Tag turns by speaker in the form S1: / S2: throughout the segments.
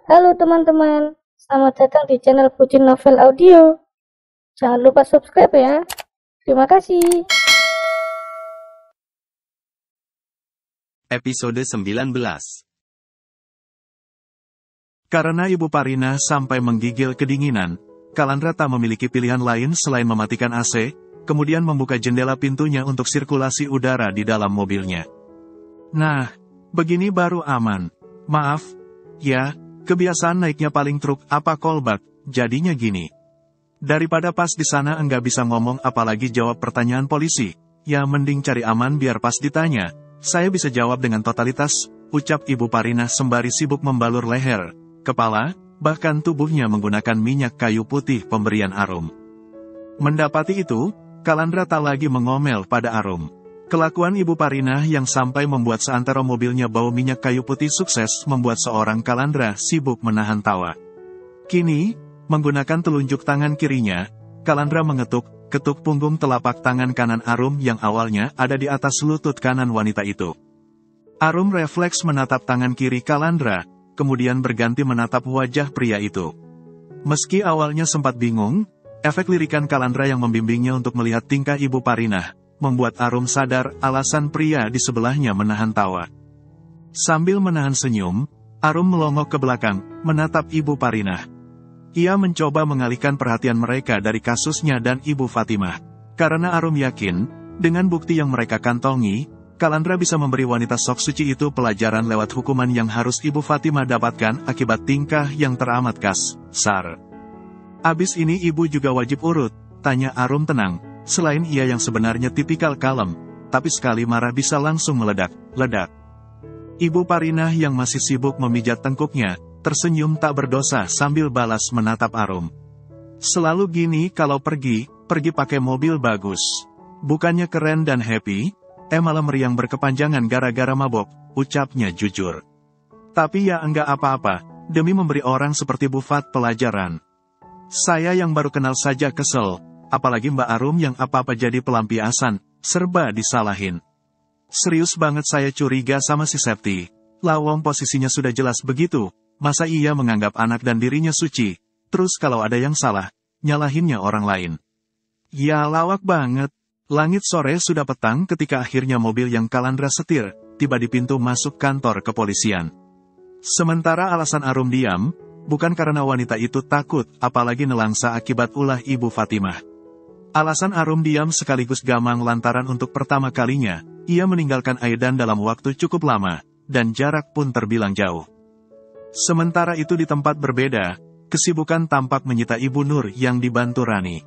S1: Halo teman-teman, selamat datang di channel Pucin Novel Audio. Jangan lupa subscribe ya. Terima kasih.
S2: Episode 19. Karena Ibu Parina sampai menggigil kedinginan, Kalandra tak memiliki pilihan lain selain mematikan AC, kemudian membuka jendela pintunya untuk sirkulasi udara di dalam mobilnya. Nah, begini baru aman. Maaf, ya, kebiasaan naiknya paling truk apa kolbak, jadinya gini. Daripada pas di sana enggak bisa ngomong apalagi jawab pertanyaan polisi, ya mending cari aman biar pas ditanya. Saya bisa jawab dengan totalitas, ucap Ibu Parina sembari sibuk membalur leher, kepala, bahkan tubuhnya menggunakan minyak kayu putih pemberian Arum. Mendapati itu, Kalandra tak lagi mengomel pada Arum. Kelakuan Ibu Parina yang sampai membuat seantero mobilnya bau minyak kayu putih sukses membuat seorang Kalandra sibuk menahan tawa. Kini, menggunakan telunjuk tangan kirinya, Kalandra ketuk punggung telapak tangan kanan Arum yang awalnya ada di atas lutut kanan wanita itu. Arum refleks menatap tangan kiri Kalandra, kemudian berganti menatap wajah pria itu. Meski awalnya sempat bingung, efek lirikan Kalandra yang membimbingnya untuk melihat tingkah Ibu Parina membuat Arum sadar alasan pria di sebelahnya menahan tawa. Sambil menahan senyum, Arum melongok ke belakang, menatap Ibu Parina. Ia mencoba mengalihkan perhatian mereka dari kasusnya dan Ibu Fatimah. Karena Arum yakin, dengan bukti yang mereka kantongi, Kalandra bisa memberi wanita sok suci itu pelajaran lewat hukuman yang harus Ibu Fatimah dapatkan akibat tingkah yang teramat kasar. Abis ini ibu juga wajib urut, tanya Arum tenang. Selain ia yang sebenarnya tipikal kalem, tapi sekali marah bisa langsung meledak. Ibu Parina yang masih sibuk memijat tengkuknya, tersenyum tak berdosa sambil balas menatap Arum. Selalu gini kalau pergi pakai mobil bagus. Bukannya keren dan happy, malah meriang berkepanjangan gara-gara mabok, ucapnya jujur. Tapi ya enggak apa-apa, demi memberi orang seperti Bu Fat pelajaran. Saya yang baru kenal saja kesel. Apalagi Mbak Arum yang apa-apa jadi pelampiasan, serba disalahin. Serius banget saya curiga sama si Septi. Lawong posisinya sudah jelas begitu, masa ia menganggap anak dan dirinya suci, terus kalau ada yang salah, nyalahinnya orang lain. Ya lawak banget. Langit sore sudah petang ketika akhirnya mobil yang Kalandra setir, tiba di pintu masuk kantor kepolisian. Sementara alasan Arum diam, bukan karena wanita itu takut, apalagi nelangsa akibat ulah Ibu Fatimah. Alasan Arum diam sekaligus gamang lantaran untuk pertama kalinya, ia meninggalkan Aidan dalam waktu cukup lama, dan jarak pun terbilang jauh. Sementara itu di tempat berbeda, kesibukan tampak menyita Ibu Nur yang dibantu Rani.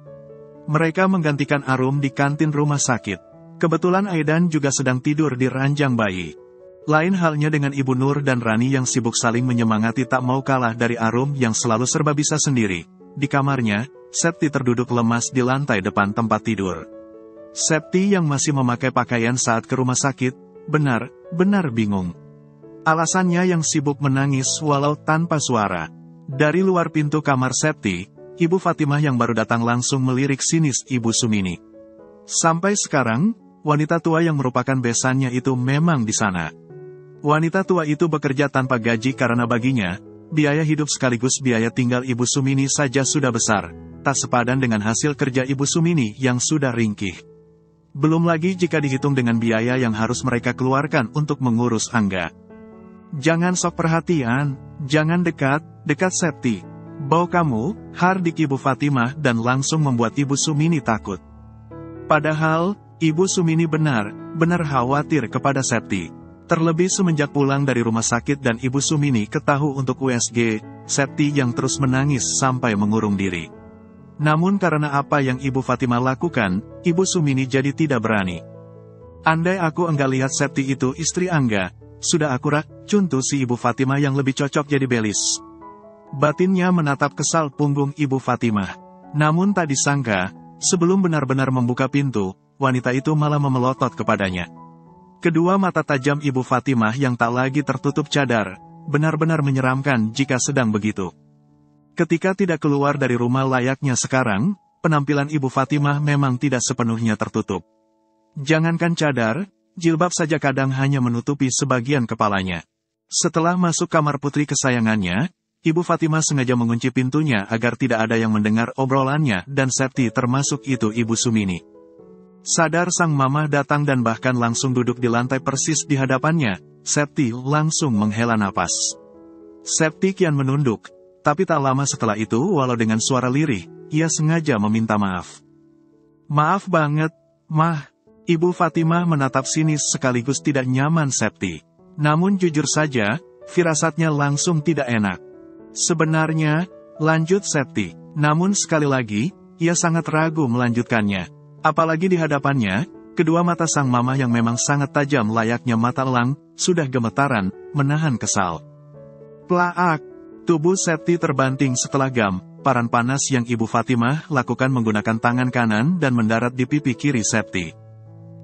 S2: Mereka menggantikan Arum di kantin rumah sakit. Kebetulan Aidan juga sedang tidur di ranjang bayi. Lain halnya dengan Ibu Nur dan Rani yang sibuk saling menyemangati tak mau kalah dari Arum yang selalu serba bisa sendiri. Di kamarnya, Septi terduduk lemas di lantai depan tempat tidur. Septi yang masih memakai pakaian saat ke rumah sakit, benar-benar bingung. Alasannya yang sibuk menangis walau tanpa suara. Dari luar pintu kamar Septi, Ibu Fatimah yang baru datang langsung melirik sinis Ibu Sumini. Sampai sekarang, wanita tua yang merupakan besannya itu memang di sana. Wanita tua itu bekerja tanpa gaji karena baginya, biaya hidup sekaligus biaya tinggal Ibu Sumini saja sudah besar, tak sepadan dengan hasil kerja Ibu Sumini yang sudah ringkih. Belum lagi jika dihitung dengan biaya yang harus mereka keluarkan untuk mengurus Angga. Jangan sok perhatian, jangan dekat Septi. Bau kamu, hardik Ibu Fatimah dan langsung membuat Ibu Sumini takut. Padahal, Ibu Sumini benar khawatir kepada Septi. Terlebih semenjak pulang dari rumah sakit dan Ibu Sumini ketahu untuk USG, Septi yang terus menangis sampai mengurung diri. Namun karena apa yang Ibu Fatimah lakukan, Ibu Sumini jadi tidak berani. Andai aku enggak lihat Septi itu istri Angga, sudah aku cuntuh si Ibu Fatimah yang lebih cocok jadi belis. Batinnya menatap kesal punggung Ibu Fatimah. Namun tak disangka, sebelum benar-benar membuka pintu, wanita itu malah memelotot kepadanya. Kedua mata tajam Ibu Fatimah yang tak lagi tertutup cadar, benar-benar menyeramkan jika sedang begitu. Ketika tidak keluar dari rumah layaknya sekarang, penampilan Ibu Fatimah memang tidak sepenuhnya tertutup. Jangankan cadar, jilbab saja kadang hanya menutupi sebagian kepalanya. Setelah masuk kamar putri kesayangannya, Ibu Fatimah sengaja mengunci pintunya agar tidak ada yang mendengar obrolannya dan Septi termasuk itu Ibu Sumini. Sadar sang mama datang dan bahkan langsung duduk di lantai persis di hadapannya, Septi langsung menghela napas. Septi kian menunduk, tapi tak lama setelah itu walau dengan suara lirih, ia sengaja meminta maaf. Maaf banget, Mah. Ibu Fatimah menatap sinis sekaligus tidak nyaman Septi. Namun jujur saja, firasatnya langsung tidak enak. Sebenarnya, lanjut Septi. Namun sekali lagi, ia sangat ragu melanjutkannya. Apalagi di hadapannya, kedua mata sang mama yang memang sangat tajam layaknya mata elang, sudah gemetaran, menahan kesal. Plaak! Tubuh Septi terbanting setelah gamparan panas yang Ibu Fatimah lakukan menggunakan tangan kanan dan mendarat di pipi kiri Septi.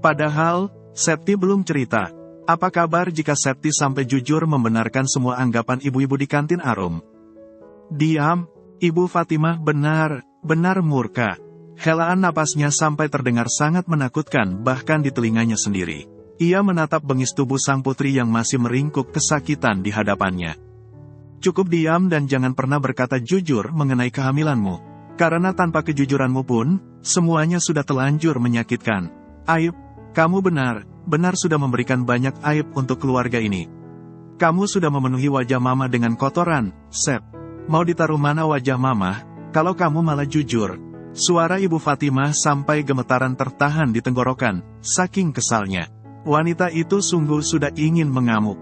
S2: Padahal, Septi belum cerita. Apa kabar jika Septi sampai jujur membenarkan semua anggapan ibu-ibu di kantin Arum? Diam, Ibu Fatimah benar murka. Helaan napasnya sampai terdengar sangat menakutkan bahkan di telinganya sendiri. Ia menatap bengis tubuh sang putri yang masih meringkuk kesakitan di hadapannya. Cukup diam dan jangan pernah berkata jujur mengenai kehamilanmu. Karena tanpa kejujuranmu pun, semuanya sudah telanjur menyakitkan. Aib, kamu benar sudah memberikan banyak aib untuk keluarga ini. Kamu sudah memenuhi wajah mama dengan kotoran, Sep. Mau ditaruh mana wajah mama, kalau kamu malah jujur? Suara Ibu Fatimah sampai gemetaran tertahan di tenggorokan, saking kesalnya. Wanita itu sungguh sudah ingin mengamuk.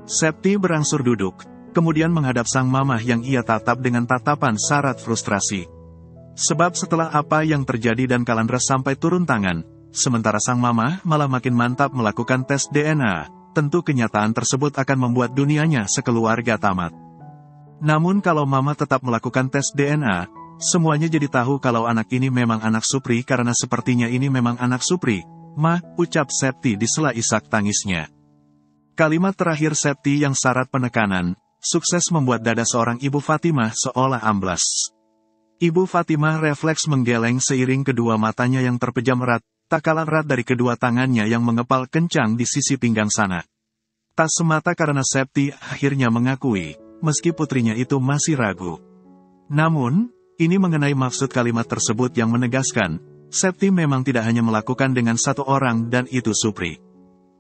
S2: Septi berangsur duduk, kemudian menghadap sang mamah yang ia tatap dengan tatapan syarat frustrasi. Sebab setelah apa yang terjadi dan Kalandra sampai turun tangan, sementara sang mamah malah makin mantap melakukan tes DNA, tentu kenyataan tersebut akan membuat dunianya sekeluarga tamat. Namun kalau mama tetap melakukan tes DNA, semuanya jadi tahu kalau anak ini memang anak Supri karena sepertinya ini memang anak Supri. Mah, ucap Septi di sela isak tangisnya. Kalimat terakhir Septi yang syarat penekanan, sukses membuat dada seorang Ibu Fatimah seolah amblas. Ibu Fatimah refleks menggeleng seiring kedua matanya yang terpejam erat, tak kalah erat dari kedua tangannya yang mengepal kencang di sisi pinggang sana. Tak semata karena Septi akhirnya mengakui, meski putrinya itu masih ragu. Namun, ini mengenai maksud kalimat tersebut yang menegaskan, Septi memang tidak hanya melakukan dengan satu orang dan itu Supri.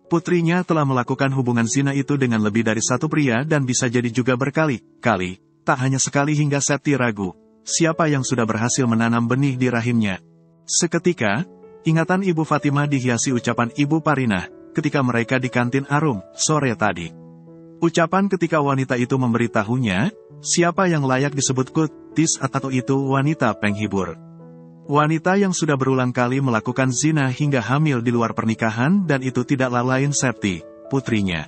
S2: Putrinya telah melakukan hubungan zina itu dengan lebih dari satu pria dan bisa jadi juga berkali-kali, tak hanya sekali hingga Septi ragu, siapa yang sudah berhasil menanam benih di rahimnya. Seketika, ingatan Ibu Fatimah dihiasi ucapan Ibu Parinah, ketika mereka di kantin Arum, sore tadi. Ucapan ketika wanita itu memberitahunya, siapa yang layak disebut kutis atau itu wanita penghibur. Wanita yang sudah berulang kali melakukan zina hingga hamil di luar pernikahan dan itu tidaklah lain Septi, putrinya.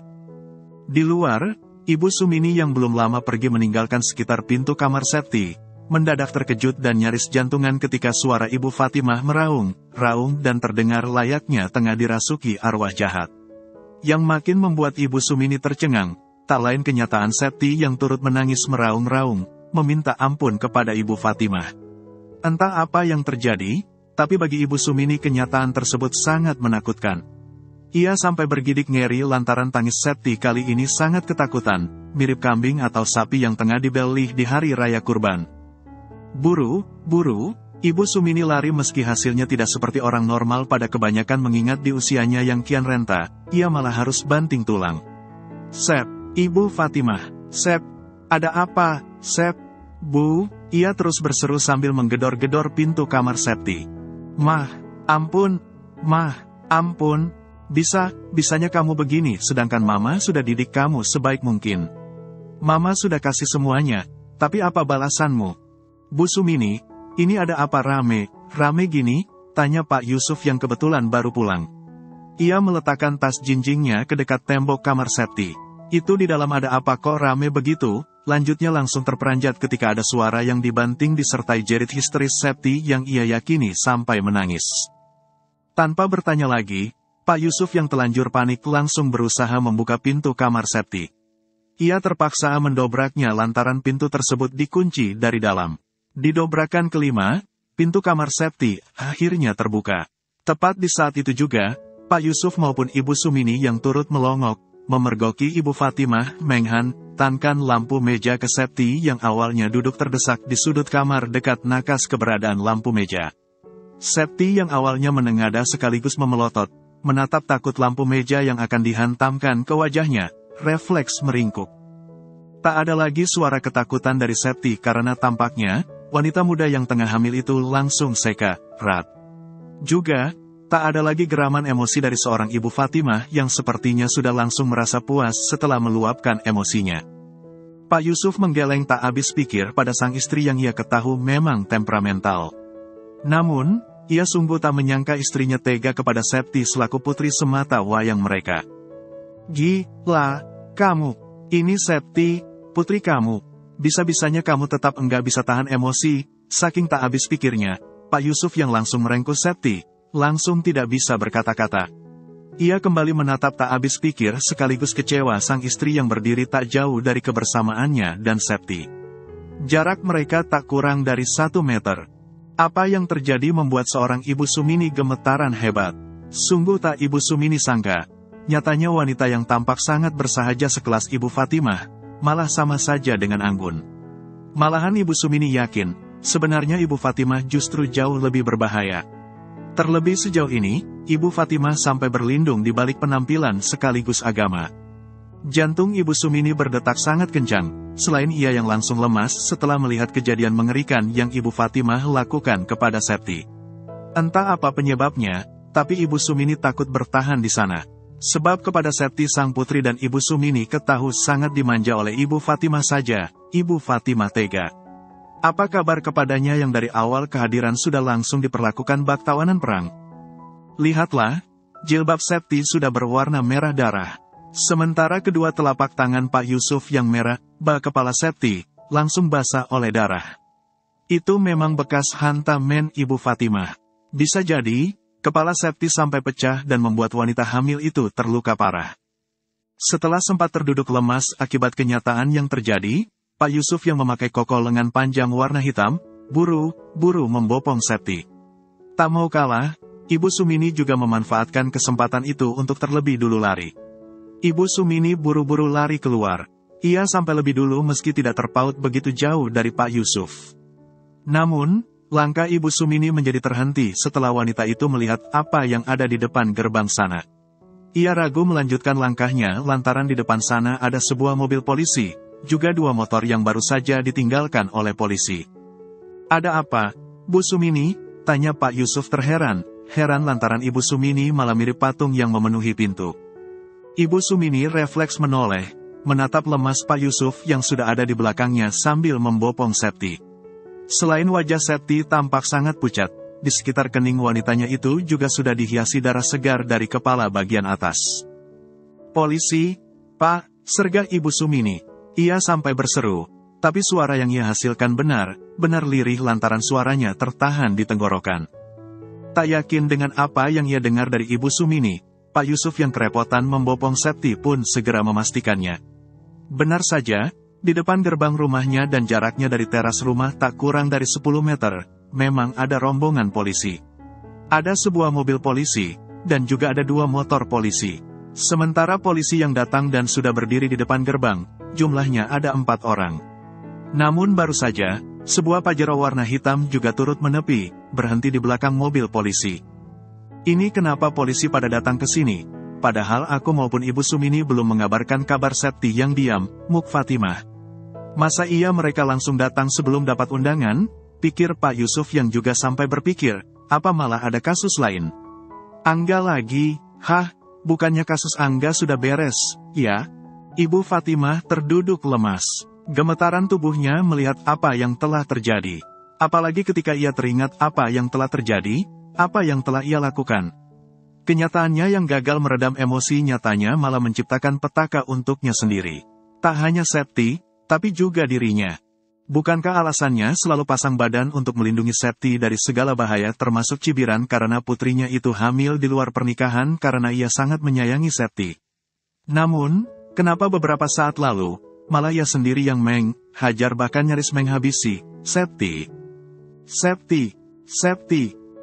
S2: Di luar, Ibu Sumini yang belum lama pergi meninggalkan sekitar pintu kamar Septi, mendadak terkejut dan nyaris jantungan ketika suara Ibu Fatimah meraung dan terdengar layaknya tengah dirasuki arwah jahat. Yang makin membuat Ibu Sumini tercengang, tak lain kenyataan Septi yang turut menangis meraung-raung, meminta ampun kepada Ibu Fatimah. Entah apa yang terjadi, tapi bagi Ibu Sumini kenyataan tersebut sangat menakutkan. Ia sampai bergidik ngeri lantaran tangis Septi kali ini sangat ketakutan, mirip kambing atau sapi yang tengah dibelih di hari raya kurban. Buru, Ibu Sumini lari meski hasilnya tidak seperti orang normal pada kebanyakan mengingat di usianya yang kian renta, ia malah harus banting tulang. Sep, Ibu Fatimah, Sep, ada apa, Sep? Bu, ia terus berseru sambil menggedor-gedor pintu kamar Septi. Mah, ampun, bisanya kamu begini sedangkan Mama sudah didik kamu sebaik mungkin. Mama sudah kasih semuanya, tapi apa balasanmu? Bu Sumini, ini ada apa rame gini? Tanya Pak Yusuf yang kebetulan baru pulang. Ia meletakkan tas jinjingnya ke dekat tembok kamar Septi. Itu di dalam ada apa kok rame begitu? Lanjutnya langsung terperanjat ketika ada suara yang dibanting disertai jerit histeris Septi yang ia yakini sampai menangis. Tanpa bertanya lagi, Pak Yusuf yang telanjur panik langsung berusaha membuka pintu kamar Septi. Ia terpaksa mendobraknya lantaran pintu tersebut dikunci dari dalam. Di dobrakan kelima, pintu kamar Septi akhirnya terbuka. Tepat di saat itu juga, Pak Yusuf maupun Ibu Sumini yang turut melongok, memergoki Ibu Fatimah, menghantarkan lampu meja ke Septi yang awalnya duduk terdesak di sudut kamar dekat nakas keberadaan lampu meja. Septi yang awalnya menengadah sekaligus memelotot, menatap takut lampu meja yang akan dihantamkan ke wajahnya, refleks meringkuk. Tak ada lagi suara ketakutan dari Septi karena tampaknya, wanita muda yang tengah hamil itu langsung sekarat. Juga, tak ada lagi geraman emosi dari seorang Ibu Fatimah yang sepertinya sudah langsung merasa puas setelah meluapkan emosinya. Pak Yusuf menggeleng tak habis pikir pada sang istri yang ia ketahui memang temperamental. Namun, ia sungguh tak menyangka istrinya tega kepada Septi selaku putri semata wayang mereka. Gila, kamu, ini Septi, putri kamu. Bisa-bisanya kamu tetap enggak bisa tahan emosi. Saking tak habis pikirnya, Pak Yusuf yang langsung merengkuh Septi, langsung tidak bisa berkata-kata. Ia kembali menatap tak habis pikir sekaligus kecewa sang istri yang berdiri tak jauh dari kebersamaannya dan Septi. Jarak mereka tak kurang dari 1 meter. Apa yang terjadi membuat seorang Ibu Sumini gemetaran hebat. Sungguh tak Ibu Sumini sangka. Nyatanya wanita yang tampak sangat bersahaja sekelas Ibu Fatimah, malah sama saja dengan anggun. Malahan Ibu Sumini yakin, sebenarnya Ibu Fatimah justru jauh lebih berbahaya. Terlebih sejauh ini, Ibu Fatimah sampai berlindung di balik penampilan sekaligus agama. Jantung Ibu Sumini berdetak sangat kencang, selain ia yang langsung lemas setelah melihat kejadian mengerikan yang Ibu Fatimah lakukan kepada Septi. Entah apa penyebabnya, tapi Ibu Sumini takut bertahan di sana. Sebab kepada Septi sang putri dan Ibu Sumini ketahui sangat dimanja oleh Ibu Fatimah saja, Ibu Fatimah tega. Apa kabar kepadanya yang dari awal kehadiran sudah langsung diperlakukan bak tawanan perang? Lihatlah, jilbab Septi sudah berwarna merah darah. Sementara kedua telapak tangan Pak Yusuf yang merah, bak kepala Septi, langsung basah oleh darah. Itu memang bekas hantaman Ibu Fatimah. Bisa jadi, kepala Septi sampai pecah dan membuat wanita hamil itu terluka parah. Setelah sempat terduduk lemas akibat kenyataan yang terjadi, Pak Yusuf yang memakai koko lengan panjang warna hitam, buru-buru membopong Septi. Tak mau kalah, Ibu Sumini juga memanfaatkan kesempatan itu untuk terlebih dulu lari. Ibu Sumini buru-buru lari keluar. Ia sampai lebih dulu meski tidak terpaut begitu jauh dari Pak Yusuf. Namun, langkah Ibu Sumini menjadi terhenti setelah wanita itu melihat apa yang ada di depan gerbang sana. Ia ragu melanjutkan langkahnya lantaran di depan sana ada sebuah mobil polisi, juga 2 motor yang baru saja ditinggalkan oleh polisi. Ada apa, Bu Sumini? Tanya Pak Yusuf terheran, heran lantaran Ibu Sumini malah mirip patung yang memenuhi pintu. Ibu Sumini refleks menoleh, menatap lemas Pak Yusuf yang sudah ada di belakangnya sambil membopong Septi. Selain wajah Septi tampak sangat pucat, di sekitar kening wanitanya itu juga sudah dihiasi darah segar dari kepala bagian atas. Polisi, Pak, sergah Ibu Sumini. Ia sampai berseru, tapi suara yang ia hasilkan benar-benar lirih lantaran suaranya tertahan di tenggorokan. Tak yakin dengan apa yang ia dengar dari Ibu Sumini, Pak Yusuf yang kerepotan membopong Septi pun segera memastikannya. Benar saja, di depan gerbang rumahnya dan jaraknya dari teras rumah tak kurang dari 10 meter, memang ada rombongan polisi. Ada sebuah mobil polisi, dan juga ada 2 motor polisi. Sementara polisi yang datang dan sudah berdiri di depan gerbang, jumlahnya ada 4 orang. Namun baru saja, sebuah Pajero warna hitam juga turut menepi, berhenti di belakang mobil polisi. Ini kenapa polisi pada datang ke sini? Padahal aku maupun Ibu Sumini belum mengabarkan kabar Septi yang diam, Muk Fatimah. Masa iya mereka langsung datang sebelum dapat undangan? Pikir Pak Yusuf yang juga sampai berpikir, apa malah ada kasus lain? Angga lagi, bukannya kasus Angga sudah beres, ya? Ibu Fatimah terduduk lemas. Gemetaran tubuhnya melihat apa yang telah terjadi. Apalagi ketika ia teringat apa yang telah terjadi, apa yang telah ia lakukan. Kenyataannya yang gagal meredam emosi nyatanya malah menciptakan petaka untuknya sendiri. Tak hanya Septi, tapi juga dirinya. Bukankah alasannya selalu pasang badan untuk melindungi Septi dari segala bahaya termasuk cibiran karena putrinya itu hamil di luar pernikahan karena ia sangat menyayangi Septi. Namun, kenapa beberapa saat lalu, malah ia sendiri yang hajar bahkan nyaris menghabisi Septi. Septi.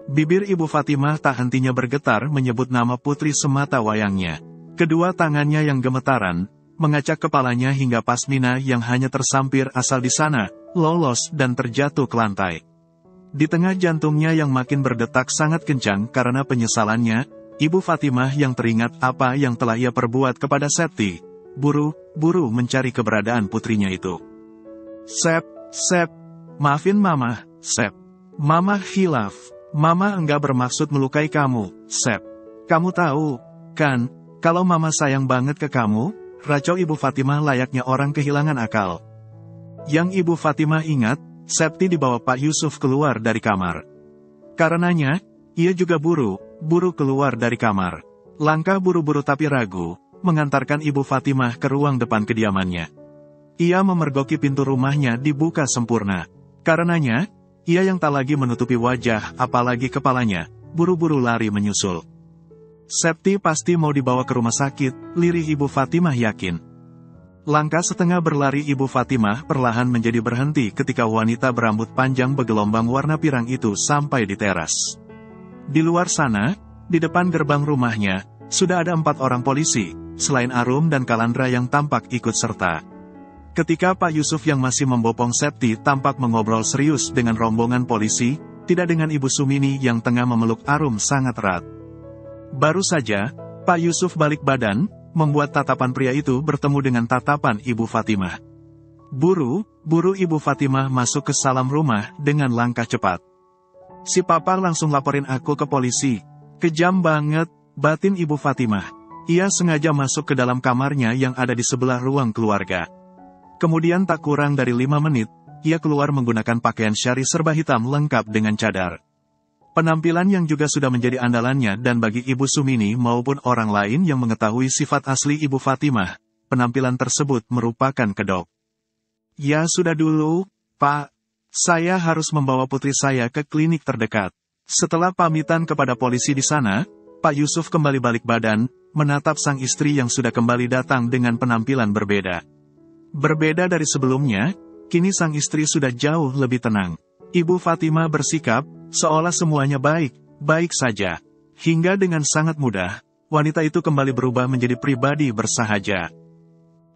S2: Bibir Ibu Fatimah tak hentinya bergetar menyebut nama putri semata wayangnya. Kedua tangannya yang gemetaran, mengacak kepalanya hingga pasmina yang hanya tersampir asal di sana, lolos dan terjatuh ke lantai. Di tengah jantungnya yang makin berdetak sangat kencang karena penyesalannya, Ibu Fatimah yang teringat apa yang telah ia perbuat kepada Septi, buru-buru mencari keberadaan putrinya itu. Sep, maafin Mama, Sep. Mama hilaf. Mama enggak bermaksud melukai kamu, Sep. Kamu tahu, kan, kalau Mama sayang banget ke kamu, racau Ibu Fatimah layaknya orang kehilangan akal. Yang Ibu Fatimah ingat, Septi dibawa Pak Yusuf keluar dari kamar. Karenanya, ia juga buru-buru keluar dari kamar. Langkah buru-buru tapi ragu, mengantarkan Ibu Fatimah ke ruang depan kediamannya. Ia memergoki pintu rumahnya dibuka sempurna. Karenanya, ia yang tak lagi menutupi wajah apalagi kepalanya, buru-buru lari menyusul. Septi pasti mau dibawa ke rumah sakit, lirih Ibu Fatimah yakin. Langkah setengah berlari Ibu Fatimah perlahan menjadi berhenti ketika wanita berambut panjang bergelombang warna pirang itu sampai di teras. Di luar sana, di depan gerbang rumahnya, sudah ada 4 orang polisi, selain Arum dan Kalandra yang tampak ikut serta. Ketika Pak Yusuf yang masih membopong Septi tampak mengobrol serius dengan rombongan polisi, tidak dengan Ibu Sumini yang tengah memeluk Arum sangat erat. Baru saja, Pak Yusuf balik badan, membuat tatapan pria itu bertemu dengan tatapan Ibu Fatimah. Buru-buru Ibu Fatimah masuk ke salam rumah dengan langkah cepat. Si Papa langsung laporin aku ke polisi. Kejam banget, batin Ibu Fatimah. Ia sengaja masuk ke dalam kamarnya yang ada di sebelah ruang keluarga. Kemudian tak kurang dari 5 menit, ia keluar menggunakan pakaian syari serba hitam lengkap dengan cadar. Penampilan yang juga sudah menjadi andalannya dan bagi Ibu Sumini maupun orang lain yang mengetahui sifat asli Ibu Fatimah, penampilan tersebut merupakan kedok. Ya sudah dulu, Pak. Saya harus membawa putri saya ke klinik terdekat. Setelah pamitan kepada polisi di sana, Pak Yusuf kembali balik badan, menatap sang istri yang sudah kembali datang dengan penampilan berbeda. Berbeda dari sebelumnya, kini sang istri sudah jauh lebih tenang. Ibu Fatimah bersikap, seolah semuanya baik-baik saja. Hingga dengan sangat mudah, wanita itu kembali berubah menjadi pribadi bersahaja.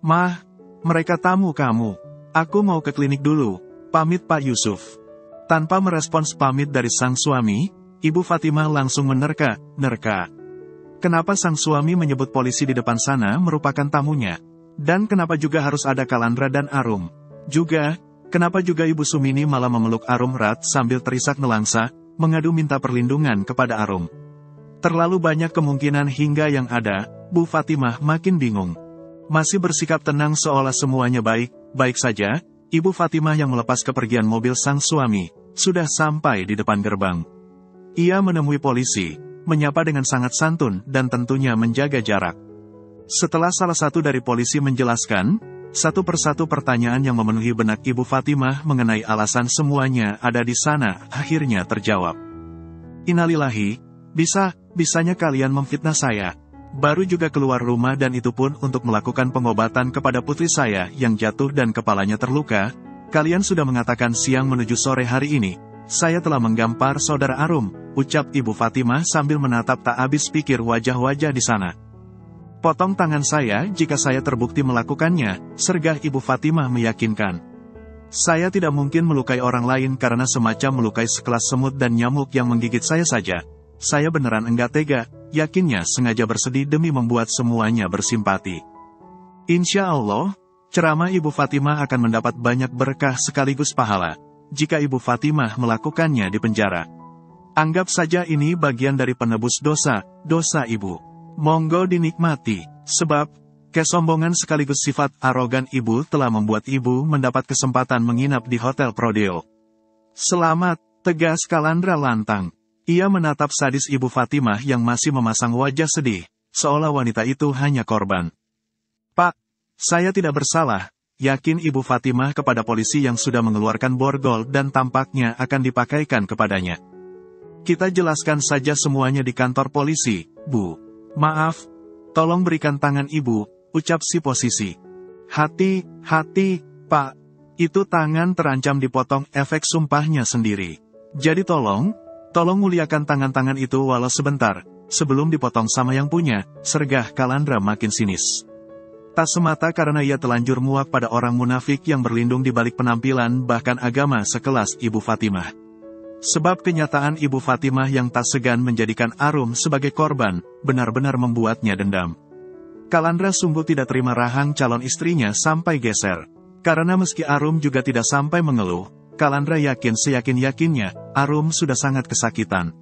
S2: Mah, mereka tamu kamu. Aku mau ke klinik dulu, pamit Pak Yusuf. Tanpa merespons pamit dari sang suami, Ibu Fatimah langsung menerka. Kenapa sang suami menyebut polisi di depan sana merupakan tamunya? Dan kenapa juga harus ada Kalandra dan Arum? Kenapa juga Ibu Sumini malah memeluk Arum erat sambil terisak nelangsa, mengadu minta perlindungan kepada Arum? Terlalu banyak kemungkinan hingga yang ada, Bu Fatimah makin bingung. Masih bersikap tenang seolah semuanya baik saja, Ibu Fatimah yang melepas kepergian mobil sang suami, sudah sampai di depan gerbang. Ia menemui polisi, menyapa dengan sangat santun dan tentunya menjaga jarak. Setelah salah satu dari polisi menjelaskan, satu persatu pertanyaan yang memenuhi benak Ibu Fatimah mengenai alasan semuanya ada di sana, akhirnya terjawab. Innalillahi, bisanya kalian memfitnah saya. Baru juga keluar rumah dan itu pun untuk melakukan pengobatan kepada putri saya yang jatuh dan kepalanya terluka. Kalian sudah mengatakan siang menuju sore hari ini, saya telah menggampar saudara Arum, ucap Ibu Fatimah sambil menatap tak habis pikir wajah-wajah di sana. Potong tangan saya jika saya terbukti melakukannya, sergah Ibu Fatimah meyakinkan. Saya tidak mungkin melukai orang lain karena semacam melukai sekelas semut dan nyamuk yang menggigit saya saja. Saya beneran enggak tega, yakinnya sengaja bersedih demi membuat semuanya bersimpati. Insya Allah, ceramah Ibu Fatimah akan mendapat banyak berkah sekaligus pahala, jika Ibu Fatimah melakukannya di penjara. Anggap saja ini bagian dari penebus dosa Ibu. Monggo dinikmati, sebab kesombongan sekaligus sifat arogan Ibu telah membuat Ibu mendapat kesempatan menginap di Hotel Prodeo. Selamat, tegas Kalandra lantang. Ia menatap sadis Ibu Fatimah yang masih memasang wajah sedih, seolah wanita itu hanya korban. Pak, saya tidak bersalah, yakin Ibu Fatimah kepada polisi yang sudah mengeluarkan borgol dan tampaknya akan dipakaikan kepadanya. Kita jelaskan saja semuanya di kantor polisi, Bu. Maaf, tolong berikan tangan Ibu, ucap si posisi. Hati, Pak. Itu tangan terancam dipotong efek sumpahnya sendiri. Jadi tolong muliakan tangan-tangan itu walau sebentar. sebelum dipotong sama yang punya, sergah Kalandra makin sinis. Tak semata karena ia telanjur muak pada orang munafik yang berlindung di balik penampilan bahkan agama sekelas Ibu Fatimah. Sebab kenyataan Ibu Fatimah yang tak segan menjadikan Arum sebagai korban, benar-benar membuatnya dendam. Kalandra sungguh tidak terima rahang calon istrinya sampai geser. Karena meski Arum juga tidak sampai mengeluh, Kalandra yakin seyakin-yakinnya, Arum sudah sangat kesakitan.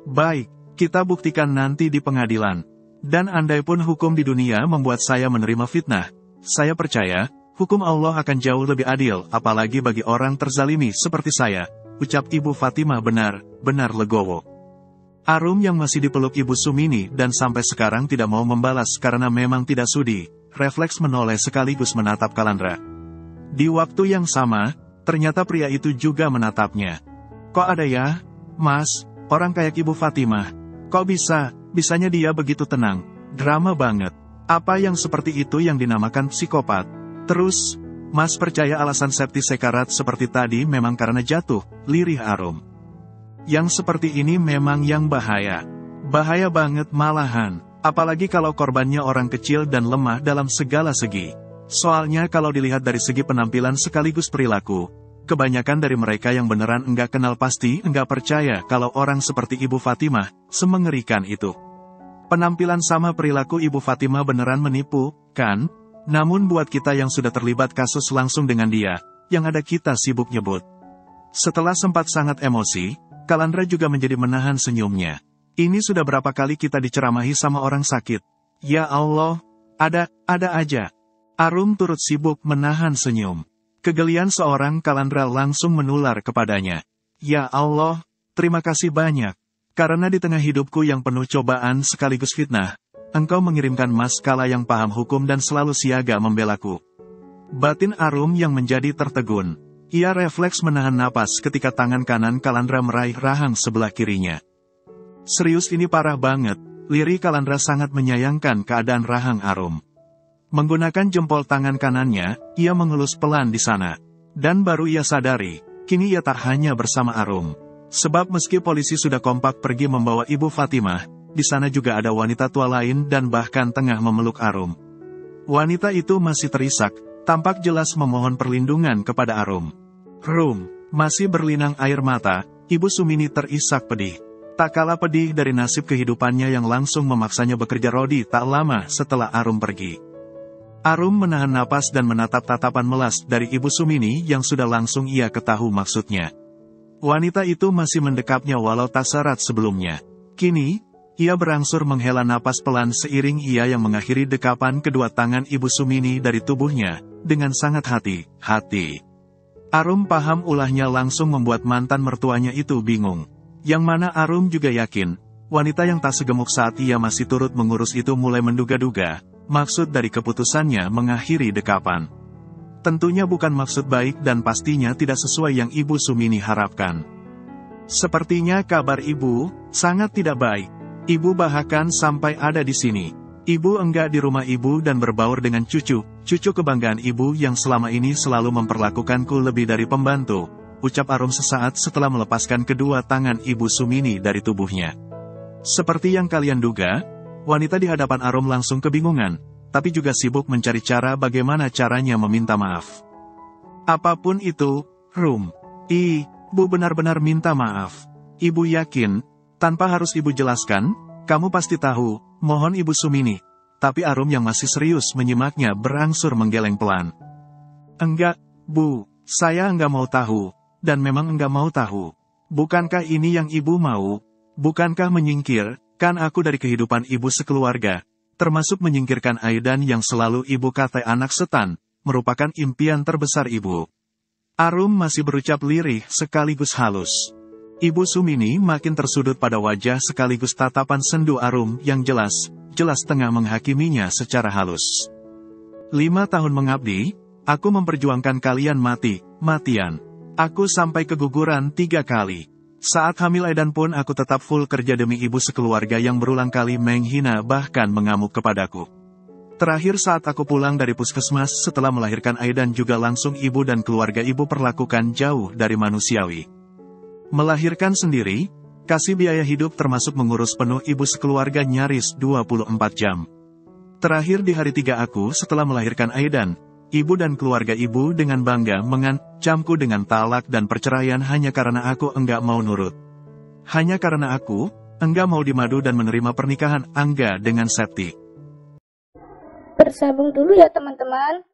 S2: Baik, kita buktikan nanti di pengadilan. Dan andai pun hukum di dunia membuat saya menerima fitnah, saya percaya, hukum Allah akan jauh lebih adil, apalagi bagi orang terzalimi seperti saya, ucap Ibu Fatimah benar-benar legowo. Arum yang masih dipeluk Ibu Sumini dan sampai sekarang tidak mau membalas karena memang tidak sudi, refleks menoleh sekaligus menatap Kalandra. Di waktu yang sama, ternyata pria itu juga menatapnya. Kok ada ya, Mas, orang kayak Ibu Fatimah? Kok bisanya dia begitu tenang? Drama banget. Apa yang seperti itu yang dinamakan psikopat? Terus, Mas percaya alasan Septi sekarat seperti tadi memang karena jatuh, lirih Arum. Yang seperti ini memang yang bahaya. Bahaya banget malahan. Apalagi kalau korbannya orang kecil dan lemah dalam segala segi. Soalnya kalau dilihat dari segi penampilan sekaligus perilaku, kebanyakan dari mereka yang beneran enggak kenal pasti enggak percaya kalau orang seperti Ibu Fatimah, semengerikan itu. Penampilan sama perilaku Ibu Fatimah beneran menipu, kan? Namun buat kita yang sudah terlibat kasus langsung dengan dia, yang ada kita sibuk nyebut. Setelah sempat sangat emosi, Kalandra juga menjadi menahan senyumnya. Ini sudah berapa kali kita diceramahi sama orang sakit. Ya Allah, ada aja. Arum turut sibuk menahan senyum. Kegelian seorang Kalandra langsung menular kepadanya. Ya Allah, terima kasih banyak. Karena di tengah hidupku yang penuh cobaan sekaligus fitnah, Engkau mengirimkan Mas Kala yang paham hukum dan selalu siaga membelaku. Batin Arum yang menjadi tertegun. Ia refleks menahan napas ketika tangan kanan Kalandra meraih rahang sebelah kirinya. Serius ini parah banget, lirih Kalandra sangat menyayangkan keadaan rahang Arum. Menggunakan jempol tangan kanannya, ia mengelus pelan di sana. Dan baru ia sadari, kini ia tak hanya bersama Arum. Sebab meski polisi sudah kompak pergi membawa Ibu Fatimah, di sana juga ada wanita tua lain dan bahkan tengah memeluk Arum. Wanita itu masih terisak, tampak jelas memohon perlindungan kepada Arum. Masih berlinang air mata, Ibu Sumini terisak pedih. Tak kalah pedih dari nasib kehidupannya yang langsung memaksanya bekerja rodi tak lama setelah Arum pergi. Arum menahan napas dan menatap tatapan melas dari Ibu Sumini yang sudah langsung ia ketahui maksudnya. Wanita itu masih mendekapnya walau tak serat sebelumnya. Kini, ia berangsur menghela napas pelan seiring ia yang mengakhiri dekapan kedua tangan Ibu Sumini dari tubuhnya, dengan sangat hati-hati. Arum paham ulahnya langsung membuat mantan mertuanya itu bingung. Yang mana Arum juga yakin, wanita yang tak segemuk saat ia masih turut mengurus itu mulai menduga-duga, maksud dari keputusannya mengakhiri dekapan. Tentunya bukan maksud baik dan pastinya tidak sesuai yang Ibu Sumini harapkan. Sepertinya kabar Ibu sangat tidak baik. Ibu bahkan sampai ada di sini. Ibu enggak di rumah Ibu dan berbaur dengan cucu kebanggaan Ibu yang selama ini selalu memperlakukanku lebih dari pembantu, ucap Arum sesaat setelah melepaskan kedua tangan Ibu Sumini dari tubuhnya. Seperti yang kalian duga, wanita di hadapan Arum langsung kebingungan, tapi juga sibuk mencari cara bagaimana caranya meminta maaf. Apapun itu, Ibu benar-benar minta maaf. Ibu yakin, tanpa harus Ibu jelaskan, kamu pasti tahu, mohon Ibu Sumini. Tapi Arum yang masih serius menyimaknya berangsur menggeleng pelan. Enggak, Bu, saya enggak mau tahu, dan memang enggak mau tahu. Bukankah ini yang Ibu mau? Bukankah menyingkirkan aku dari kehidupan Ibu sekeluarga, termasuk menyingkirkan Aidan yang selalu Ibu kata anak setan, merupakan impian terbesar Ibu. Arum masih berucap lirih sekaligus halus. Ibu Sumini makin tersudut pada wajah sekaligus tatapan sendu Arum yang jelas tengah menghakiminya secara halus. 5 tahun mengabdi, aku memperjuangkan kalian mati-matian. Aku sampai keguguran 3 kali. Saat hamil Aidan pun aku tetap full kerja demi Ibu sekeluarga yang berulang kali menghina bahkan mengamuk kepadaku. Terakhir saat aku pulang dari puskesmas setelah melahirkan Aidan juga langsung Ibu dan keluarga Ibu perlakukan jauh dari manusiawi. Melahirkan sendiri, Kasih biaya hidup termasuk mengurus penuh ibu sekeluarga nyaris 24 jam. Terakhir di hari 3 aku setelah melahirkan Aidan, ibu dan keluarga ibu dengan bangga mengancamku dengan talak dan perceraian hanya karena aku enggak mau nurut. Hanya karena aku enggak mau dimadu dan menerima pernikahan Angga dengan Septi.
S1: Bersambung dulu ya teman-teman.